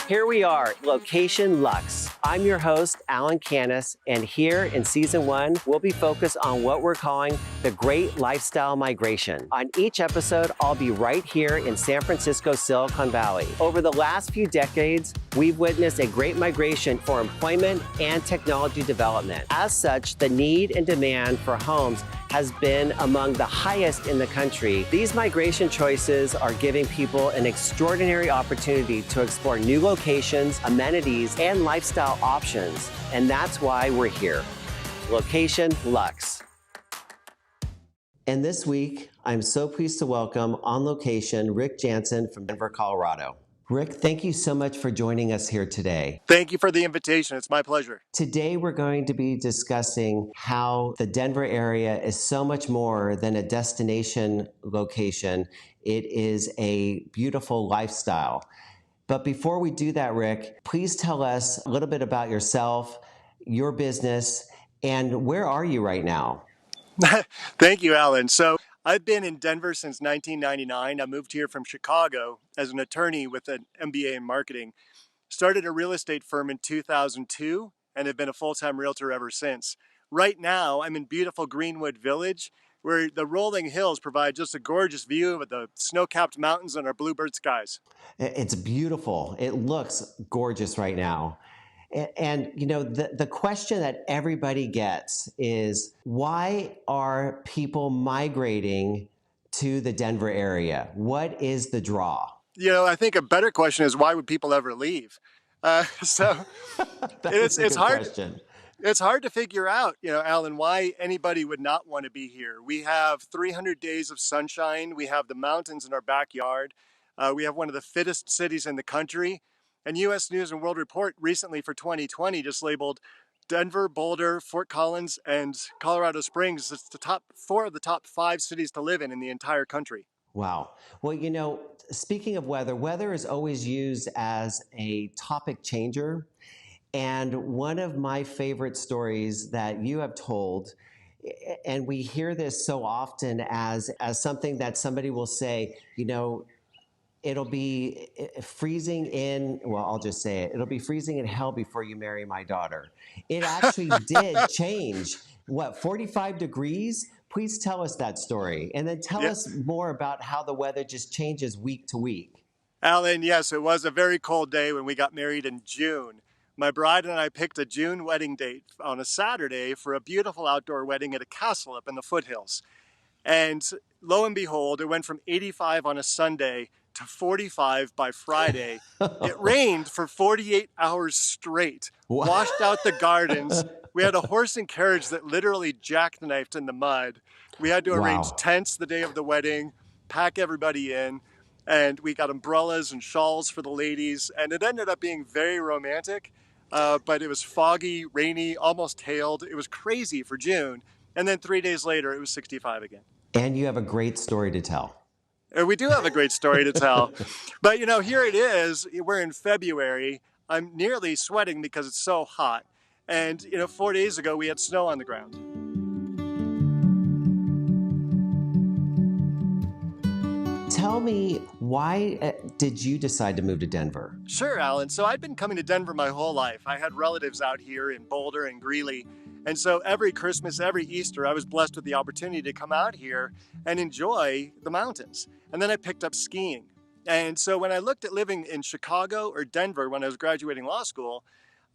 Here we are, Location Luxe. I'm your host, Alan Canas, and here in Season 1, we'll be focused on what we're calling the Great Lifestyle Migration. On each episode, I'll be right here in San Francisco, Silicon Valley. Over the last few decades, we've witnessed a great migration for employment and technology development. As such, the need and demand for homes has been among the highest in the country. These migration choices are giving people an extraordinary opportunity to explore new locations, amenities, and lifestyle options. And that's why we're here. Location Luxe. And this week, I'm so pleased to welcome on location Rick Janson from Denver, Colorado. Rick, thank you so much for joining us here today. Thank you for the invitation. It's my pleasure. Today, we're going to be discussing how the Denver area is so much more than a destination location. It is a beautiful lifestyle. But before we do that, Rick, please tell us a little bit about yourself, your business, and where are you right now? Thank you, Alan. So I've been in Denver since 1999. I moved here from Chicago as an attorney with an MBA in marketing. Started a real estate firm in 2002 and have been a full-time realtor ever since. Right now, I'm in beautiful Greenwood Village, where the rolling hills provide just a gorgeous view of the snow-capped mountains and our bluebird skies. It's beautiful. It looks gorgeous right now. And you know, the question that everybody gets is, why are people migrating to the Denver area? What is the draw? You know, I think a better question is, why would people ever leave? So it's hard. Question. It's hard to figure out, you know, Alan, why anybody would not want to be here. We have 300 days of sunshine. We have the mountains in our backyard. We have one of the fittest cities in the country. And U.S. News and World Report recently for 2020 just labeled Denver, Boulder, Fort Collins, and Colorado Springs. It's the top 4 of the top 5 cities to live in the entire country. Wow. Well, you know, speaking of weather, weather is always used as a topic changer. And one of my favorite stories that you have told, and we hear this so often as something that somebody will say, you know, it'll be freezing in, well, I'll just say it, it'll be freezing in hell before you marry my daughter. It actually did change, 45 degrees? Please tell us that story. And then tell us more about how the weather just changes week to week. Alan, yes, it was a very cold day when we got married in June. My bride and I picked a June wedding date on a Saturday for a beautiful outdoor wedding at a castle up in the foothills. And lo and behold, it went from 85 on a Sunday to 45 by Friday. It rained for 48 hours straight, washed out the gardens. We had a horse and carriage that literally jackknifed in the mud. We had to arrange tents the day of the wedding, pack everybody in, and we got umbrellas and shawls for the ladies. And it ended up being very romantic, but it was foggy, rainy, almost hailed. It was crazy for June. And then 3 days later, it was 65 again. And you have a great story to tell. We do have a great story to tell. But, you know, here it is. We're in February. I'm nearly sweating because it's so hot. And, you know, 4 days ago, we had snow on the ground. Tell me, why did you decide to move to Denver? Sure, Alan. So I'd been coming to Denver my whole life. I had relatives out here in Boulder and Greeley. And so every Christmas, every Easter, I was blessed with the opportunity to come out here and enjoy the mountains. And then I picked up skiing. And so when I looked at living in Chicago or Denver when I was graduating law school,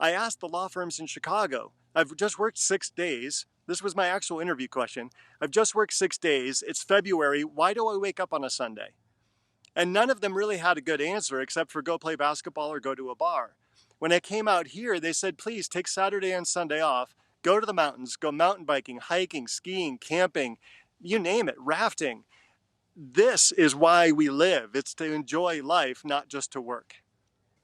I asked the law firms in Chicago, I've just worked 6 days. This was my actual interview question. I've just worked 6 days. It's February. Why do I wake up on a Sunday? And none of them really had a good answer except for go play basketball or go to a bar. When I came out here, they said, please take Saturday and Sunday off. Go to the mountains, go mountain biking, hiking, skiing, camping, you name it, rafting. This is why we live. It's to enjoy life, not just to work.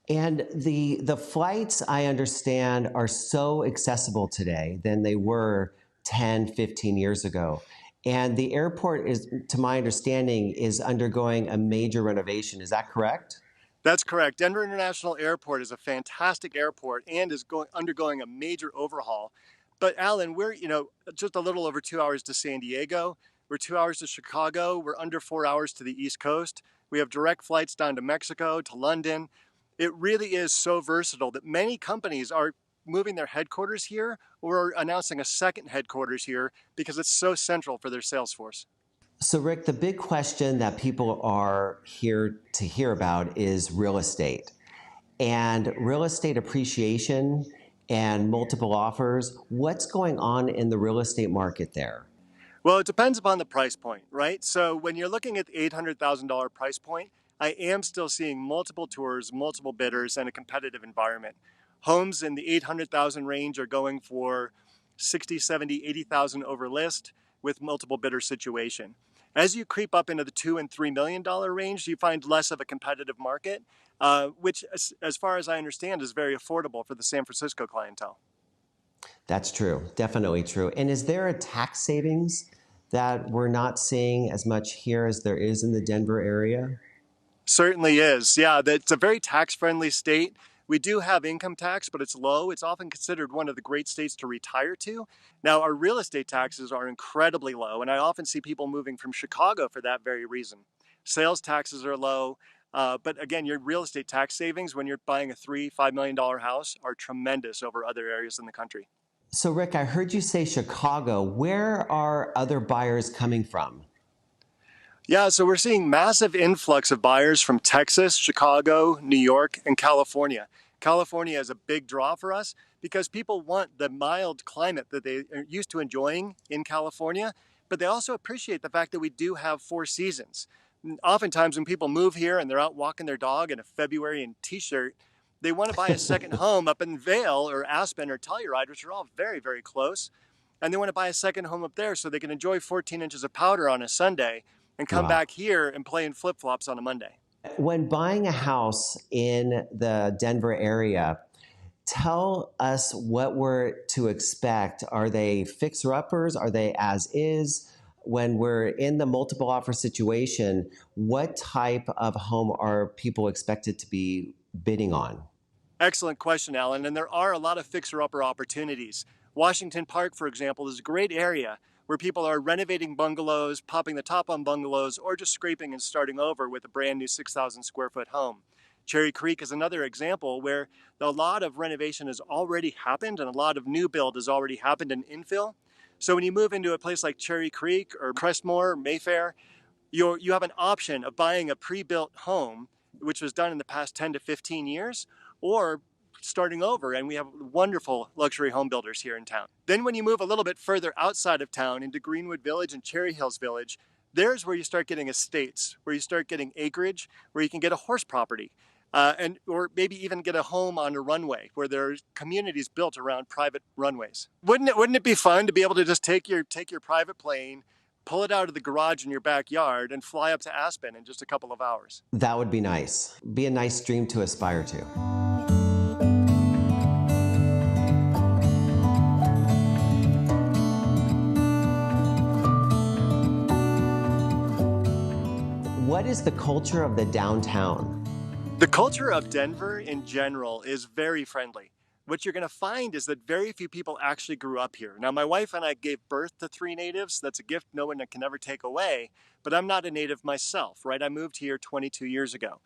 And the flights, I understand, are so accessible today than they were 10, 15 years ago. And the airport is, to my understanding, is undergoing a major renovation. Is that correct? That's correct. Denver International Airport is a fantastic airport and is undergoing a major overhaul. But Alan, we're, you know, just a little over 2 hours to San Diego. We're 2 hours to Chicago. We're under 4 hours to the East Coast. We have direct flights down to Mexico, to London. It really is so versatile that many companies are moving their headquarters here or announcing a second headquarters here because it's so central for their sales force. So, Rick, the big question that people are here to hear about is real estate and real estate appreciation and multiple offers. What's going on in the real estate market there? Well, it depends upon the price point, right? So when you're looking at the $800,000 price point, I am still seeing multiple tours, multiple bidders, and a competitive environment. Homes in the 800,000 range are going for 60, 70, 80,000 over list with multiple bidder situation. As you creep up into the $2 and $3 million range, you find less of a competitive market, which, as far as I understand, is very affordable for the San Francisco clientele. That's true, definitely true. And is there a tax savings that we're not seeing as much here as there is in the Denver area? Certainly is. Yeah, it's a very tax-friendly state. We do have income tax, but it's low. It's often considered one of the great states to retire to. Now, our real estate taxes are incredibly low, and I often see people moving from Chicago for that very reason. Sales taxes are low, but again, your real estate tax savings when you're buying a $3, $5 million house are tremendous over other areas in the country. So, Rick, I heard you say Chicago. Where are other buyers coming from? Yeah, so we're seeing massive influx of buyers from Texas, Chicago, New York, and California. California is a big draw for us because people want the mild climate that they are used to enjoying in California, but they also appreciate the fact that we do have 4 seasons. Oftentimes when people move here and they're out walking their dog in a February t-shirt, they want to buy a second home up in Vail or Aspen or Telluride, which are all very, very close. And they want to buy a second home up there so they can enjoy 14 inches of powder on a Sunday and come Wow. back here and play in flip-flops on a Monday. When buying a house in the Denver area, tell us what we're to expect. Are they fixer-uppers? Are they as is? When we're in the multiple offer situation, what type of home are people expected to be bidding on? Excellent question, Alan. And there are a lot of fixer-upper opportunities. Washington Park, for example, is a great area where people are renovating bungalows, popping the top on bungalows, or just scraping and starting over with a brand new 6,000 square foot home. Cherry Creek is another example where a lot of renovation has already happened and a lot of new build has already happened in infill. So when you move into a place like Cherry Creek or Crestmore, Mayfair, you have an option of buying a pre-built home, which was done in the past 10 to 15 years, or starting over, and we have wonderful luxury home builders here in town. Then when you move a little bit further outside of town into Greenwood Village and Cherry Hills Village, there's where you start getting estates, where you start getting acreage, where you can get a horse property, or maybe even get a home on a runway where there's communities built around private runways. Wouldn't it be fun to be able to just take your private plane, pull it out of the garage in your backyard, and fly up to Aspen in just a couple of hours? That would be nice. Be a nice dream to aspire to. What is the culture of the downtown? The culture of Denver in general is very friendly. What you're going to find is that very few people actually grew up here. Now, my wife and I gave birth to 3 natives. That's a gift no one can ever take away. But I'm not a native myself, right? I moved here 22 years ago.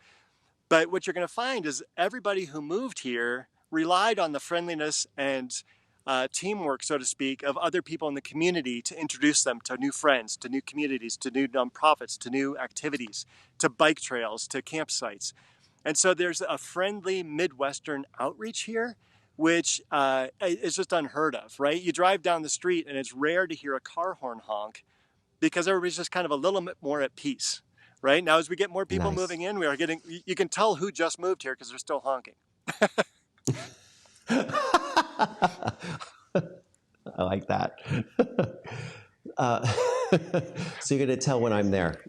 But what you're going to find is everybody who moved here relied on the friendliness and teamwork, so to speak, of other people in the community to introduce them to new friends, to new communities, to new nonprofits, to new activities, to bike trails, to campsites. And so there's a friendly Midwestern outreach here, which is just unheard of, right? You drive down the street and it's rare to hear a car horn honk because everybody's just kind of a little bit more at peace, right? Now, as we get more people Nice. moving in, you can tell who just moved here because they're still honking. I like that. So you're going to tell when I'm there.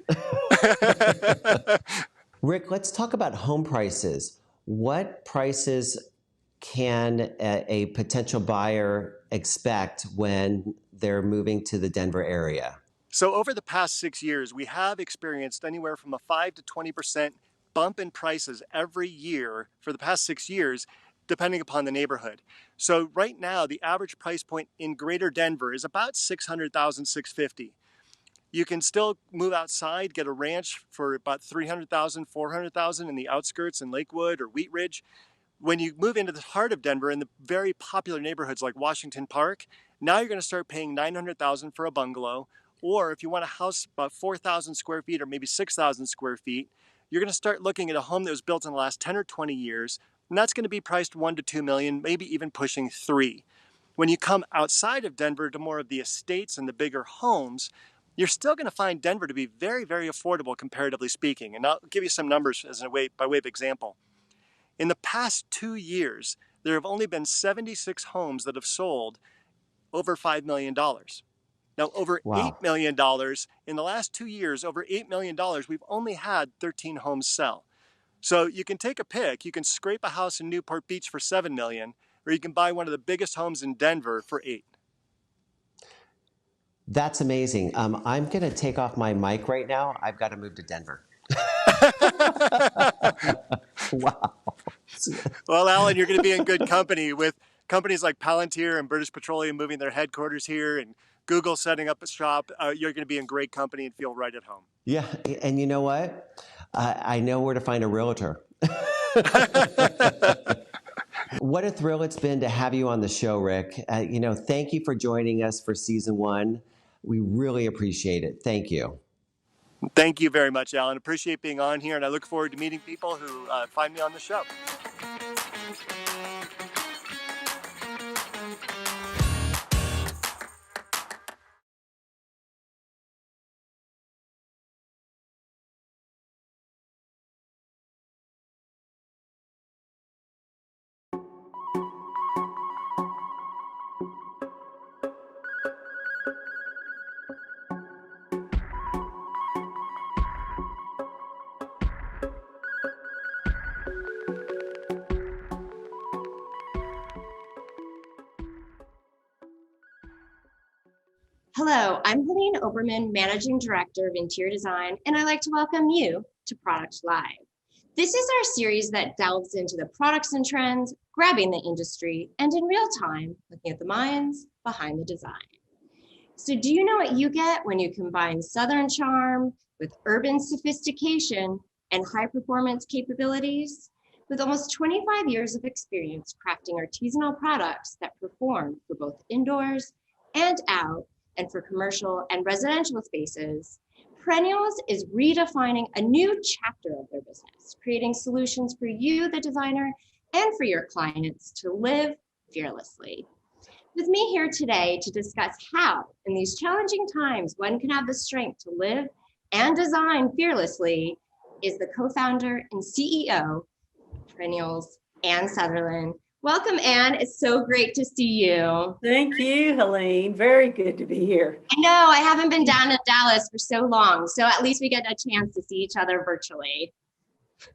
Rick, let's talk about home prices. What prices can a potential buyer expect when they're moving to the Denver area? So over the past 6 years, we have experienced anywhere from a 5 to 20% bump in prices every year for the past 6 years, depending upon the neighborhood. So right now, the average price point in Greater Denver is about $600,650. You can still move outside, get a ranch for about 300,000, 400,000 in the outskirts in Lakewood or Wheat Ridge. When you move into the heart of Denver in the very popular neighborhoods like Washington Park, now you're going to start paying 900,000 for a bungalow. Or if you want a house about 4,000 square feet or maybe 6,000 square feet, you're going to start looking at a home that was built in the last 10 or 20 years. And that's going to be priced 1 to 2 million, maybe even pushing 3. When you come outside of Denver to more of the estates and the bigger homes, you're still going to find Denver to be very, very affordable, comparatively speaking. And I'll give you some numbers by way of example. In the past 2 years, there have only been 76 homes that have sold over $5 million. Now, over Wow. $8 million in the last 2 years, over $8 million, we've only had 13 homes sell. So you can take a pick. You can scrape a house in Newport Beach for $7 million, or you can buy one of the biggest homes in Denver for $8. That's amazing. I'm going to take off my mic right now. I've got to move to Denver. Wow. Well, Alan, you're going to be in good company with companies like Palantir and British Petroleum moving their headquarters here and Google setting up a shop. You're going to be in great company and feel right at home. Yeah. And you know what? I know where to find a realtor. What a thrill it's been to have you on the show, Rick. Thank you for joining us for season 1. We really appreciate it. Thank you. Thank you very much, Alan. Appreciate being on here, and I look forward to meeting people who find me on the show. Hello, I'm Helene Oberman, Managing Director of Interior Design, and I'd like to welcome you to Product Live. This is our series that delves into the products and trends, grabbing the industry, and in real time, looking at the minds behind the design. So do you know what you get when you combine Southern charm with urban sophistication and high performance capabilities? With almost 25 years of experience crafting artisanal products that perform for both indoors and out, and for commercial and residential spaces, Perennials is redefining a new chapter of their business, creating solutions for you, the designer, and for your clients to live fearlessly. With me here today to discuss how, in these challenging times, one can have the strength to live and design fearlessly is the co-founder and CEO of Perennials, Ann Sutherland. Welcome, Ann. It's so great to see you. Thank you, Helene. Very good to be here. I know, I haven't been down in Dallas for so long, so at least we get a chance to see each other virtually.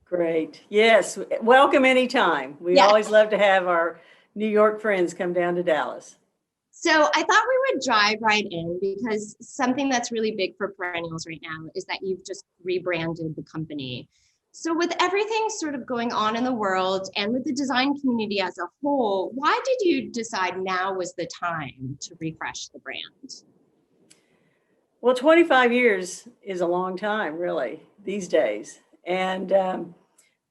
Great. Yes, welcome anytime. We always love to have our New York friends come down to Dallas. So I thought we would dive right in because something that's really big for Perennials right now is that you've just rebranded the company. So with everything sort of going on in the world and with the design community as a whole, why did you decide now was the time to refresh the brand? Well, 25 years is a long time, really, these days. And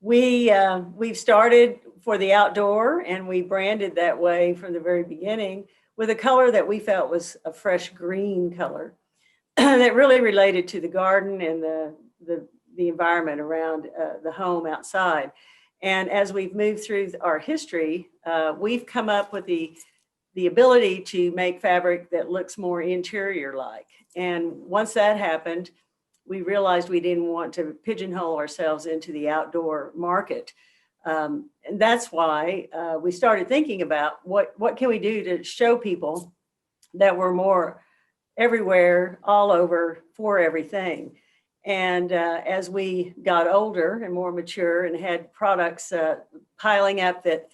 we've started for the outdoor, and we branded that way from the very beginning with a color that we felt was a fresh green color that really related to the garden and the environment around the home outside. And as we've moved through our history, we've come up with the ability to make fabric that looks more interior-like. And once that happened, we realized we didn't want to pigeonhole ourselves into the outdoor market. And that's why we started thinking about what can we do to show people that we're more everywhere, all over, for everything. And as we got older and more mature and had products piling up that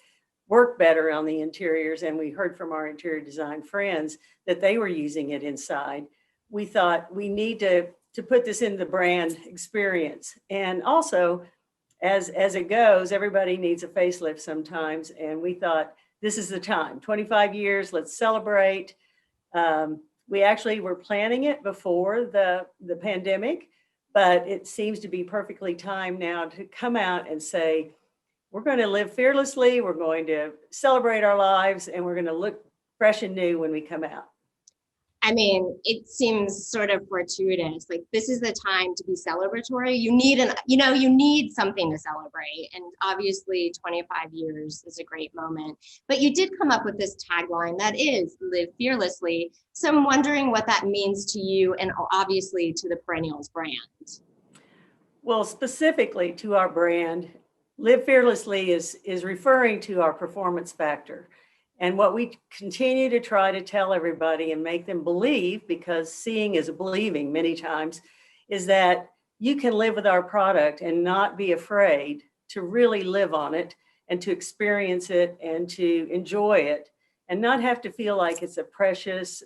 work better on the interiors, and we heard from our interior design friends that they were using it inside, we thought we need to put this in the brand experience. And also, as it goes, everybody needs a facelift sometimes, and we thought this is the time. 25 years, let's celebrate. We actually were planning it before the pandemic, but it seems to be perfectly timed now to come out and say, we're going to live fearlessly, we're going to celebrate our lives, and we're going to look fresh and new when we come out. I mean, it seems sort of fortuitous. Like, this is the time to be celebratory. You need something to celebrate. And obviously 25 years is a great moment. But you did come up with this tagline that is live fearlessly. So I'm wondering what that means to you and obviously to the Perennials brand. Well, specifically to our brand, live fearlessly is referring to our performance factor. And what we continue to try to tell everybody and make them believe, because seeing is believing many times, is that you can live with our product and not be afraid to really live on it and to experience it and to enjoy it and not have to feel like it's a precious,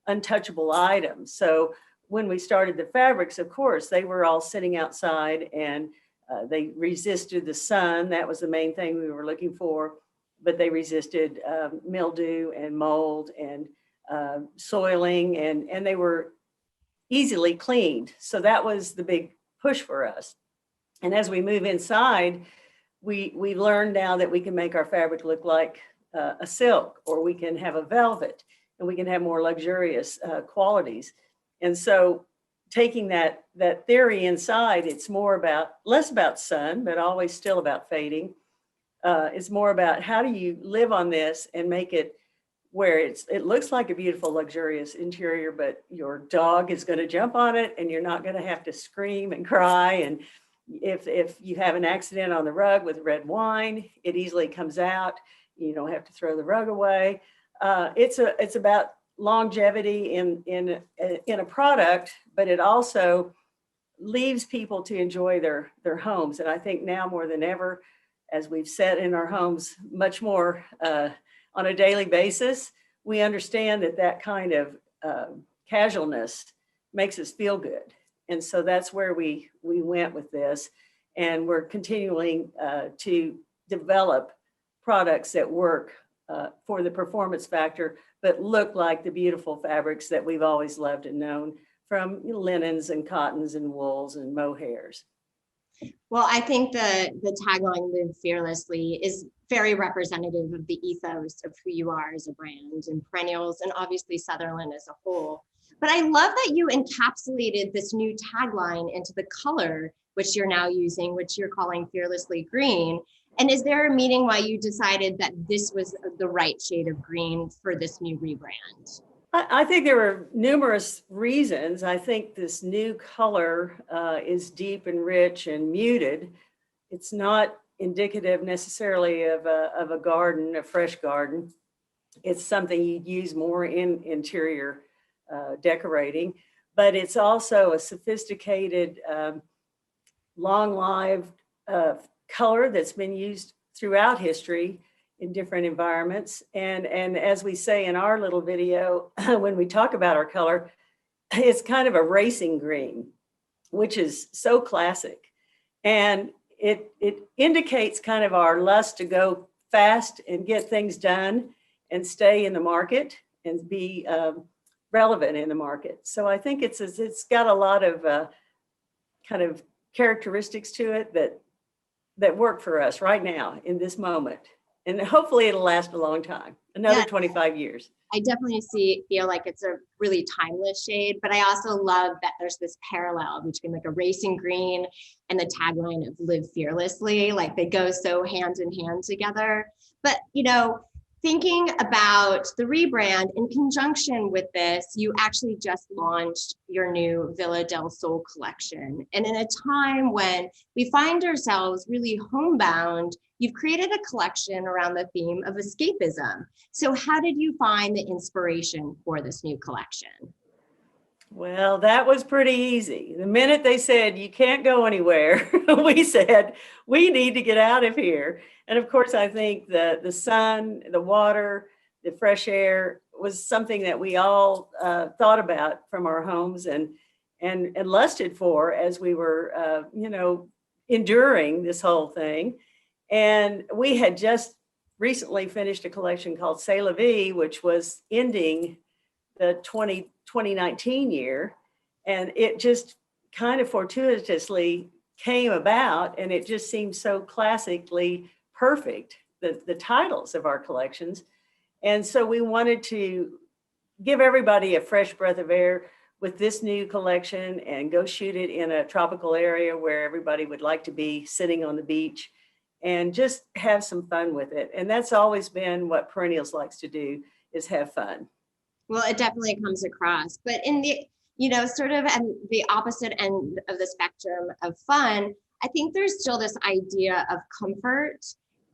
untouchable item. So when we started the fabrics, of course, they were all sitting outside and they resisted the sun. That was the main thing we were looking for. But they resisted mildew and mold and soiling, and they were easily cleaned. So that was the big push for us. And as we move inside, we learned now that we can make our fabric look like a silk, or we can have a velvet, and we can have more luxurious qualities. And so taking that theory inside, it's less about sun, but always still about fading. It's more about how do you live on this and make it where it looks like a beautiful, luxurious interior, but your dog is going to jump on it and you're not going to have to scream and cry. And if you have an accident on the rug with red wine, it easily comes out. You don't have to throw the rug away. It's about longevity in a product, but it also leaves people to enjoy their homes. And I think now more than ever, as we've sat in our homes much more on a daily basis, we understand that kind of casualness makes us feel good. And so that's where we went with this. And we're continuing to develop products that work for the performance factor, but look like the beautiful fabrics that we've always loved and known, from linens and cottons and wools and mohairs. Well, I think the tagline "Live Fearlessly" is very representative of the ethos of who you are as a brand, and Perennials, and obviously Sutherland as a whole. But I love that you encapsulated this new tagline into the color, which you're now using, which you're calling Fearlessly Green. And is there a meaning why you decided that this was the right shade of green for this new rebrand? I think there were numerous reasons. I think this new color is deep and rich and muted. It's not indicative necessarily of a garden, a fresh garden. It's something you'd use more in interior decorating, but it's also a sophisticated, long-lived color that's been used throughout history in different environments. And as we say in our little video, when we talk about our color, it's kind of a racing green, which is so classic. And it indicates kind of our lust to go fast and get things done and stay in the market and be relevant in the market. So I think it's got a lot of kind of characteristics to it that work for us right now in this moment. And hopefully it'll last a long time, another 25 years. I definitely feel like it's a really timeless shade, but I also love that there's this parallel between like a racing green and the tagline of "Live Fearlessly." Like, they go so hand in hand together. But, thinking about the rebrand in conjunction with this, you actually just launched your new Villa del Sol collection. And in a time when we find ourselves really homebound, you've created a collection around the theme of escapism. So how did you find the inspiration for this new collection? Well, that was pretty easy. The minute they said you can't go anywhere, we said we need to get out of here. And of course, I think the sun, the water, the fresh air was something that we all thought about from our homes and lusted for as we were, enduring this whole thing. And we had just recently finished a collection called C'est la Vie, which was ending the 2019 year, and it just kind of fortuitously came about, and it just seemed so classically perfect, the titles of our collections. And so we wanted to give everybody a fresh breath of air with this new collection and go shoot it in a tropical area where everybody would like to be, sitting on the beach, and just have some fun with it. And that's always been what Perennials likes to do, is have fun. Well, it definitely comes across, but in the, sort of at the opposite end of the spectrum of fun, I think there's still this idea of comfort.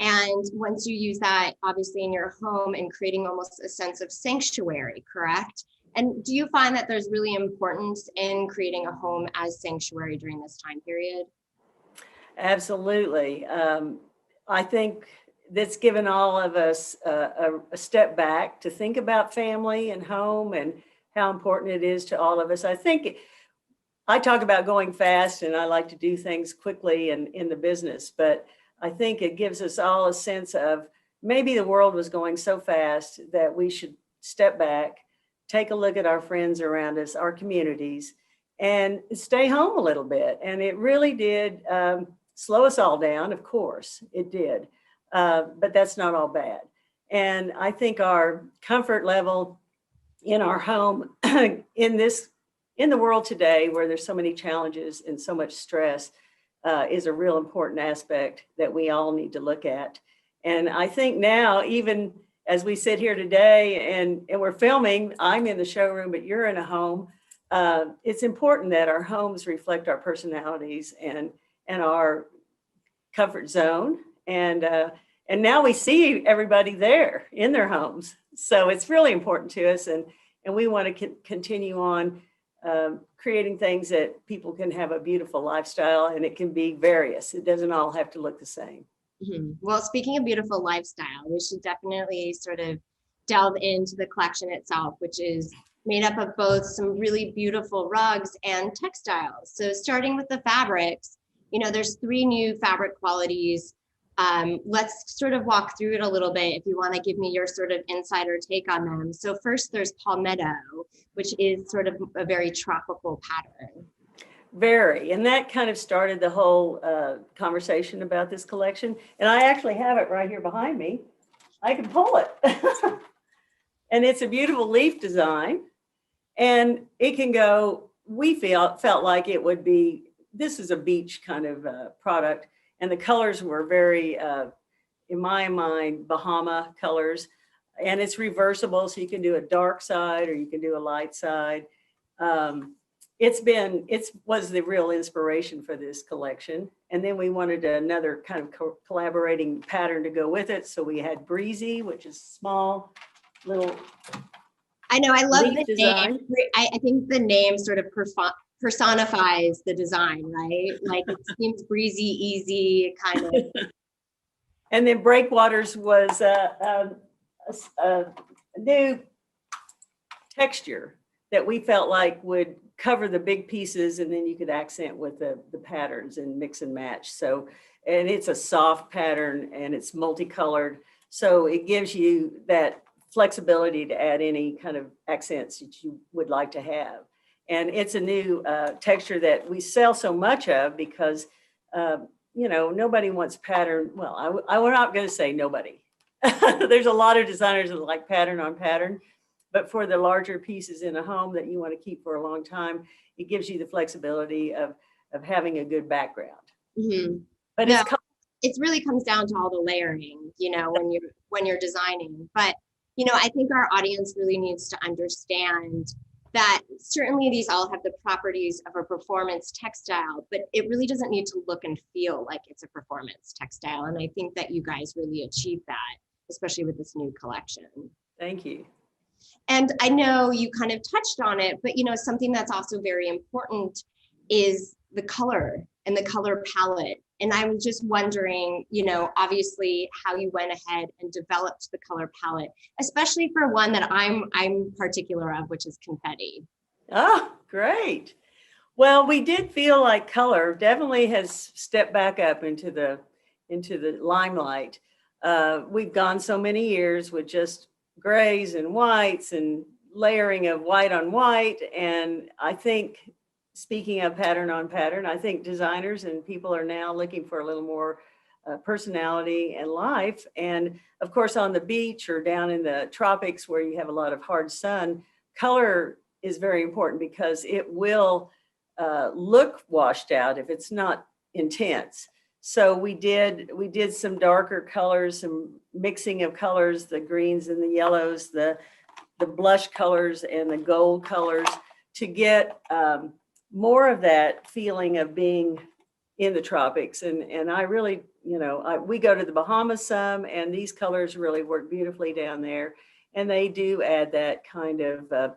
And once you use that, obviously in your home, and creating almost a sense of sanctuary, correct? And do you find that there's really importance in creating a home as sanctuary during this time period? Absolutely. I think that's given all of us a step back to think about family and home and how important it is to all of us. I think I talk about going fast, and I like to do things quickly and in the business, but I think it gives us all a sense of maybe the world was going so fast that we should step back, take a look at our friends around us, our communities, and stay home a little bit. And it really did slow us all down, of course, it did. But that's not all bad. And I think our comfort level in our home in the world today, where there's so many challenges and so much stress, is a real important aspect that we all need to look at. And I think now, even as we sit here today and we're filming, I'm in the showroom, but you're in a home. It's important that our homes reflect our personalities and our comfort zone. And now we see everybody there in their homes. So it's really important to us. And we want to continue on creating things that people can have a beautiful lifestyle, and it can be various. It doesn't all have to look the same. Mm-hmm. Well, speaking of beautiful lifestyle, we should definitely sort of delve into the collection itself, which is made up of both some really beautiful rugs and textiles. So starting with the fabrics, there's 3 new fabric qualities. Let's sort of walk through it a little bit if you want to give me your sort of insider take on them. So first there's palmetto, which is sort of a very tropical pattern. Very, and that kind of started the whole conversation about this collection. And I actually have it right here behind me. I can pull it. And it's a beautiful leaf design. And it can go, we felt like it would be, this is a beach kind of product. And the colors were very, in my mind, Bahama colors. And it's reversible, so you can do a dark side or you can do a light side. It was the real inspiration for this collection. And then we wanted another kind of collaborating pattern to go with it. So we had Breezy, which is small, little. I know, I love the design. name. I think the name sort of personifies the design, right? Like it seems breezy, easy, kind of. And then Breakwaters was a new texture that we felt like would cover the big pieces, and then you could accent with the patterns and mix and match. So, and it's a soft pattern and it's multicolored. So it gives you that flexibility to add any kind of accents that you would like to have. And it's a new texture that we sell so much of because, nobody wants pattern. Well, we're not going to say nobody. There's a lot of designers that like pattern on pattern. But for the larger pieces in a home that you want to keep for a long time, it gives you the flexibility of having a good background. Mm-hmm. But no, it really comes down to all the layering, when you're designing. But I think our audience really needs to understand that certainly these all have the properties of a performance textile, but it really doesn't need to look and feel like it's a performance textile. And I think that you guys really achieved that, especially with this new collection. Thank you. And I know you kind of touched on it, but something that's also very important is the color and the color palette. And I was just wondering, obviously how you went ahead and developed the color palette, especially for one that I'm particular of, which is confetti. Oh, great. Well, we did feel like color definitely has stepped back up into the limelight. We've gone so many years with just grays and whites and layering of white on white. And I think, speaking of pattern on pattern, I think designers and people are now looking for a little more personality and life. And of course, on the beach or down in the tropics where you have a lot of hard sun, color is very important because it will look washed out if it's not intense. So we did some darker colors, some mixing of colors, the greens and the yellows, the blush colors and the gold colors, to get more of that feeling of being in the tropics. And I really, we go to the Bahamas some, and these colors really work beautifully down there. And they do add that kind of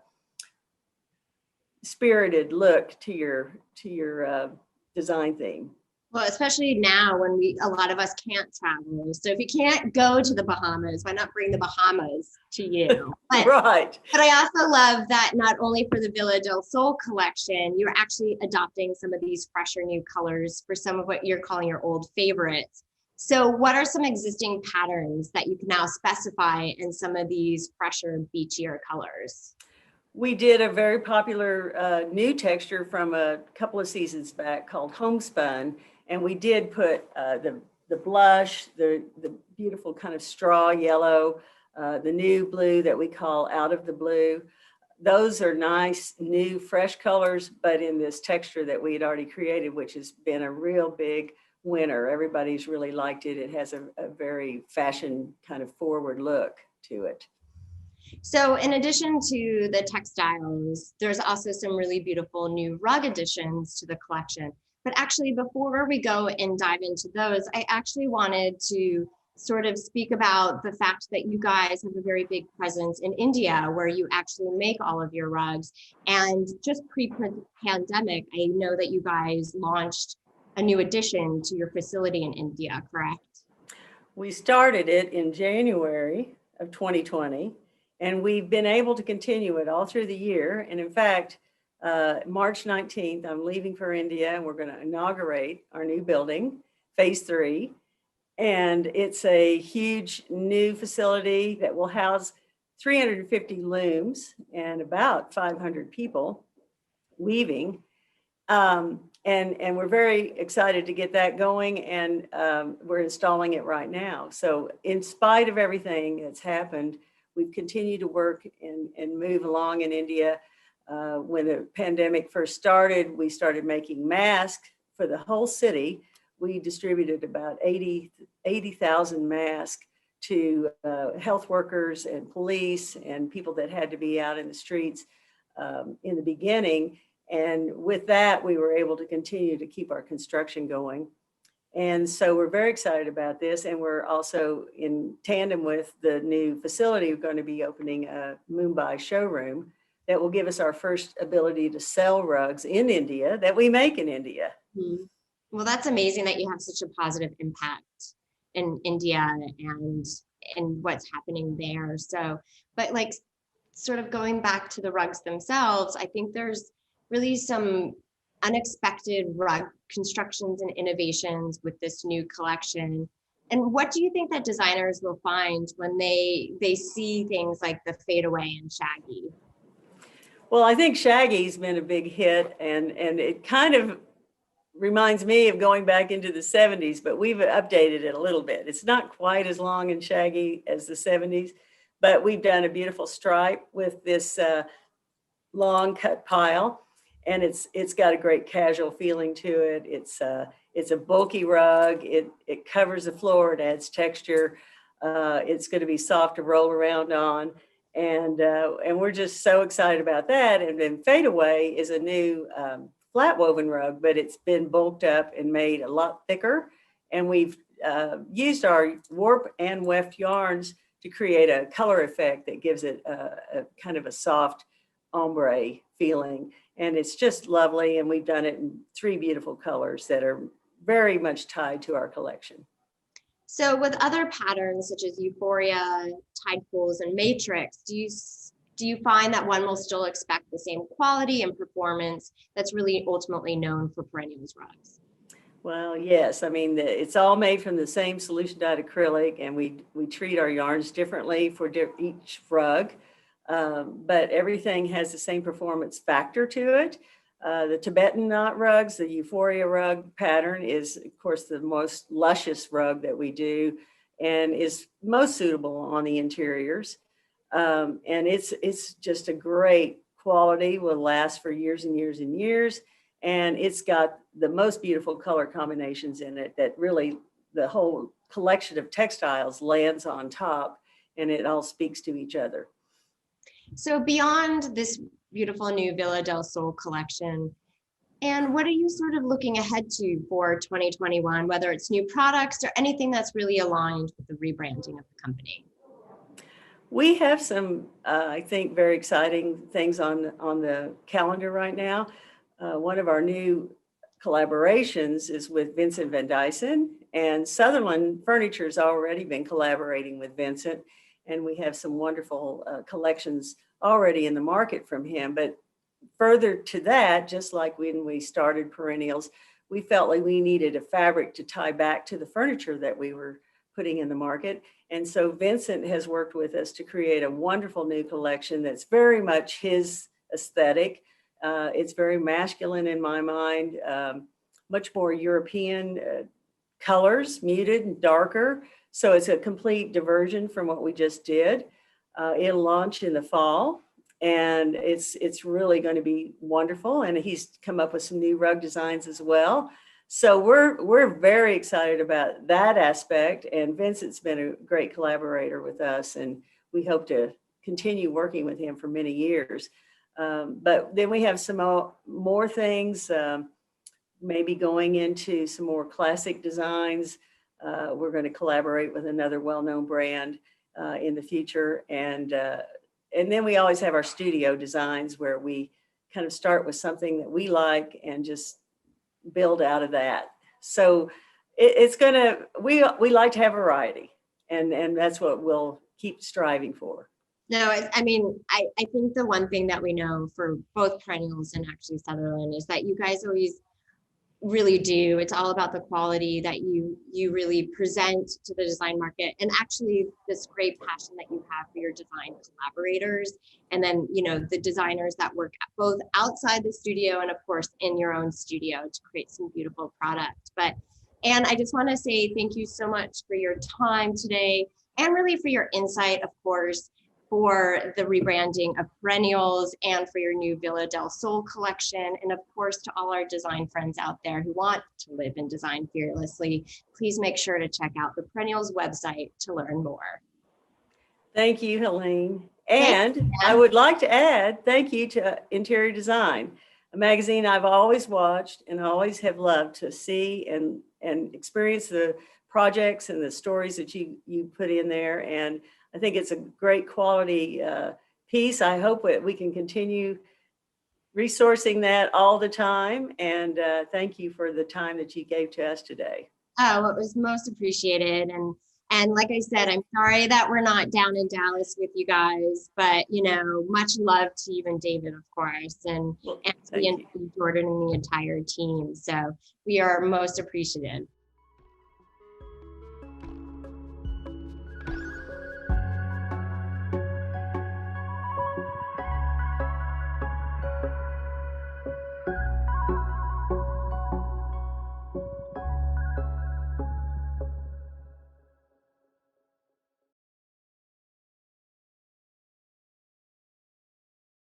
spirited look to your design theme. Well, especially now when a lot of us can't travel. So if you can't go to the Bahamas, why not bring the Bahamas to you? But, right. But I also love that not only for the Villa del Sol collection, you're actually adopting some of these fresher new colors for some of what you're calling your old favorites. So what are some existing patterns that you can now specify in some of these fresher, beachier colors? We did a very popular new texture from a couple of seasons back called Homespun. And we did put the blush, the beautiful kind of straw yellow, the new blue that we call Out of the Blue. Those are nice, new, fresh colors, but in this texture that we had already created, which has been a real big winner. Everybody's really liked it. It has a very fashion kind of forward look to it. So in addition to the textiles, there's also some really beautiful new rug additions to the collection. But actually, before we go and dive into those, I actually wanted to sort of speak about the fact that you guys have a very big presence in India, where you actually make all of your rugs. And just pre-pandemic, I know that you guys launched a new addition to your facility in India, correct? We started it in January of 2020, and we've been able to continue it all through the year. And in fact, March 19th, I'm leaving for India, and we're going to inaugurate our new building, phase 3. And it's a huge new facility that will house 350 looms and about 500 people weaving. And we're very excited to get that going, and we're installing it right now. So in spite of everything that's happened, we've continued to work and move along in India. When the pandemic first started, we started making masks for the whole city. We distributed about 80,000 masks to health workers and police and people that had to be out in the streets in the beginning. And with that, we were able to continue to keep our construction going. And so we're very excited about this. And we're also in tandem with the new facility, we're going to be opening a Mumbai showroom that will give us our first ability to sell rugs in India that we make in India. Mm-hmm. Well, that's amazing that you have such a positive impact in India and what's happening there. So, but like sort of going back to the rugs themselves, I think there's really some unexpected rug constructions and innovations with this new collection. And what do you think that designers will find when they see things like the fadeaway and shaggy? Well, I think shaggy's been a big hit, and it kind of reminds me of going back into the 70s, but we've updated it a little bit. It's not quite as long and shaggy as the 70s, but we've done a beautiful stripe with this long cut pile, and it's got a great casual feeling to it. It's a bulky rug. It covers the floor. It adds texture. It's going to be soft to roll around on. And we're just so excited about that. And then Fadeaway is a new flat woven rug, but it's been bulked up and made a lot thicker. And we've used our warp and weft yarns to create a color effect that gives it a kind of a soft ombre feeling. And it's just lovely. And we've done it in 3 beautiful colors that are very much tied to our collection. So with other patterns such as Euphoria, Tide Pools, and Matrix, do you find that one will still expect the same quality and performance that's really ultimately known for Perennials rugs? Well, yes. I mean, it's all made from the same solution dyed acrylic, and we treat our yarns differently for each rug. but everything has the same performance factor to it. The Tibetan knot rugs, the Euphoria rug pattern is, of course, the most luscious rug that we do and is most suitable on the interiors. And it's just a great quality, will last for years and years and years. And it's got the most beautiful color combinations in it that really the whole collection of textiles lands on top, and it all speaks to each other. So beyond this beautiful new Villa del Sol collection, and what are you sort of looking ahead to for 2021, whether it's new products or anything that's really aligned with the rebranding of the company? We have some, I think, very exciting things on the calendar right now. One of our new collaborations is with Vincent Van Dyson, and Sutherland Furniture has already been collaborating with Vincent, and we have some wonderful collections already in the market from him. But further to that, just like when we started Perennials, we felt like we needed a fabric to tie back to the furniture that we were putting in the market. And so Vincent has worked with us to create a wonderful new collection that's very much his aesthetic. It's very masculine in my mind, much more European colors, muted and darker. So it's a complete diversion from what we just did. It'll launch in the fall, and it's really going to be wonderful. And he's come up with some new rug designs as well. So we're very excited about that aspect. And Vincent's been a great collaborator with us, and we hope to continue working with him for many years. But then we have some more things, maybe going into some more classic designs. We're going to collaborate with another well-known brand in the future. And then we always have our studio designs where we kind of start with something that we like and just build out of that. So it's going to, we like to have variety, and that's what we'll keep striving for. No, I mean, I think the one thing that we know for both Perennials and actually Sutherland is that you guys always really do. It's all about the quality that you really present to the design market, and actually this great passion that you have for your design collaborators, and then, you know, the designers that work both outside the studio and of course in your own studio to create some beautiful product. And I just want to say thank you so much for your time today, and really for your insight, of course, for the rebranding of Perennials and for your new Villa del Sol collection. And of course, to all our design friends out there who want to live and design fearlessly, please make sure to check out the Perennials website to learn more. Thank you, Helene. And I would like to add thank you to Interior Design, a magazine I've always watched and always have loved to see and experience the projects and the stories that you put in there. And I think it's a great quality piece. I hope that we can continue resourcing that all the time. And thank you for the time that you gave to us today. Oh, it was most appreciated. And like I said, I'm sorry that we're not down in Dallas with you guys, but, you know, much love to you and David, of course, and to Jordan and the entire team. So we are most appreciative.